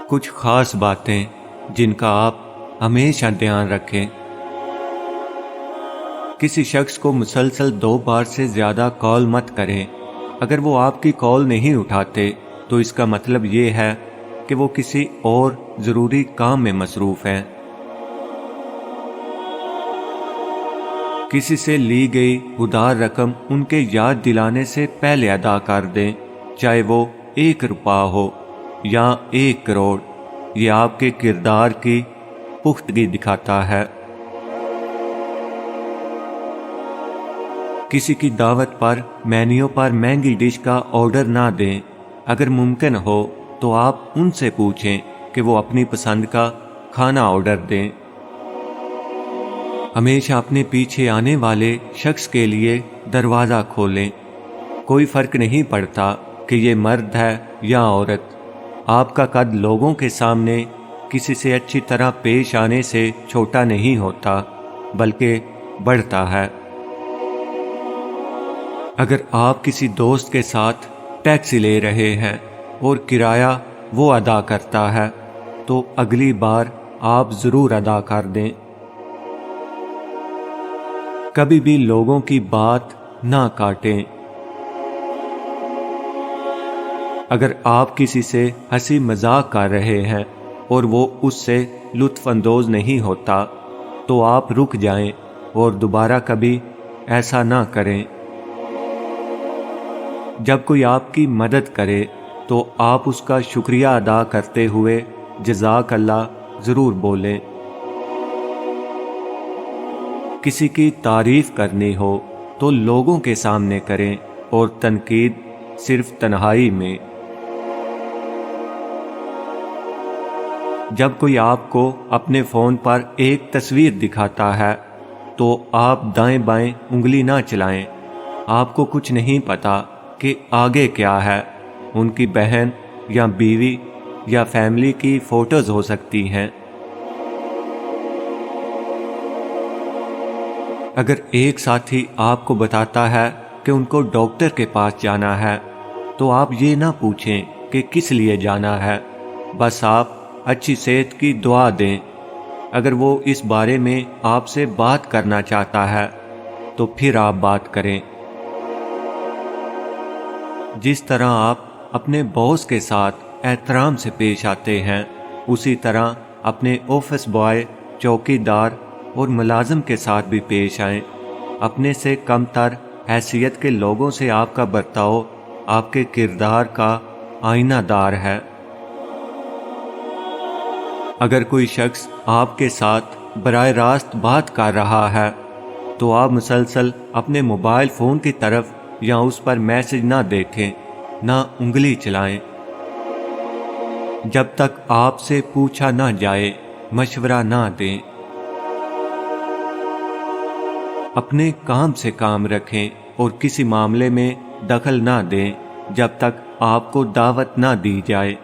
کچھ خاص باتیں جن کا آپ ہمیشہ دھیان رکھیں۔ کسی شخص کو مسلسل 2 بار سے زیادہ کال مت کریں۔ اگر وہ آپ کی کال نہیں اٹھاتے تو اس کا مطلب یہ ہے کہ وہ کسی اور ضروری کام میں مصروف ہیں۔ کسی سے لی گئی ادھار رقم ان کے یاد دلانے سے پہلے ادا کر دیں، چاہے وہ 1 روپیہ ہو یا 1 کروڑ۔ یہ آپ کے کردار کی پختگی دکھاتا ہے۔ کسی کی دعوت پر مینیو پر مہنگی ڈش کا آرڈر نہ دیں۔ اگر ممکن ہو تو آپ ان سے پوچھیں کہ وہ اپنی پسند کا کھانا آرڈر دیں۔ ہمیشہ اپنے پیچھے آنے والے شخص کے لیے دروازہ کھولیں۔ کوئی فرق نہیں پڑتا کہ یہ مرد ہے یا عورت۔ آپ کا قد لوگوں کے سامنے کسی سے اچھی طرح پیش آنے سے چھوٹا نہیں ہوتا بلکہ بڑھتا ہے۔ اگر آپ کسی دوست کے ساتھ ٹیکسی لے رہے ہیں اور کرایہ وہ ادا کرتا ہے تو اگلی بار آپ ضرور ادا کر دیں۔ کبھی بھی لوگوں کی بات نہ کاٹیں۔ اگر آپ کسی سے ہنسی مذاق کر رہے ہیں اور وہ اس سے لطف اندوز نہیں ہوتا تو آپ رک جائیں اور دوبارہ کبھی ایسا نہ کریں۔ جب کوئی آپ کی مدد کرے تو آپ اس کا شکریہ ادا کرتے ہوئے جزاک اللہ ضرور بولیں۔ کسی کی تعریف کرنی ہو تو لوگوں کے سامنے کریں اور تنقید صرف تنہائی میں۔ جب کوئی آپ کو اپنے فون پر ایک تصویر دکھاتا ہے تو آپ دائیں بائیں انگلی نہ چلائیں۔ آپ کو کچھ نہیں پتا کہ آگے کیا ہے۔ ان کی بہن یا بیوی یا فیملی کی فوٹوز ہو سکتی ہیں۔ اگر ایک ساتھی آپ کو بتاتا ہے کہ ان کو ڈاکٹر کے پاس جانا ہے تو آپ یہ نہ پوچھیں کہ کس لیے جانا ہے، بس آپ اچھی صحت کی دعا دیں۔ اگر وہ اس بارے میں آپ سے بات کرنا چاہتا ہے تو پھر آپ بات کریں۔ جس طرح آپ اپنے باس کے ساتھ احترام سے پیش آتے ہیں اسی طرح اپنے آفس بوائے، چوکی دار اور ملازم کے ساتھ بھی پیش آئیں۔ اپنے سے کم تر حیثیت کے لوگوں سے آپ کا برتاؤ آپ کے کردار کا آئینہ دار ہے۔ اگر کوئی شخص آپ کے ساتھ براہ راست بات کر رہا ہے تو آپ مسلسل اپنے موبائل فون کی طرف یا اس پر میسج نہ دیکھیں، نہ انگلی چلائیں۔ جب تک آپ سے پوچھا نہ جائے مشورہ نہ دیں۔ اپنے کام سے کام رکھیں اور کسی معاملے میں دخل نہ دیں جب تک آپ کو دعوت نہ دی جائے۔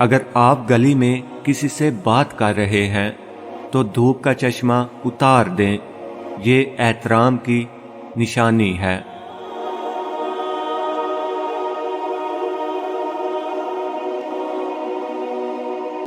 اگر آپ گلی میں کسی سے بات کر رہے ہیں تو دھوپ کا چشمہ اتار دیں، یہ احترام کی نشانی ہے۔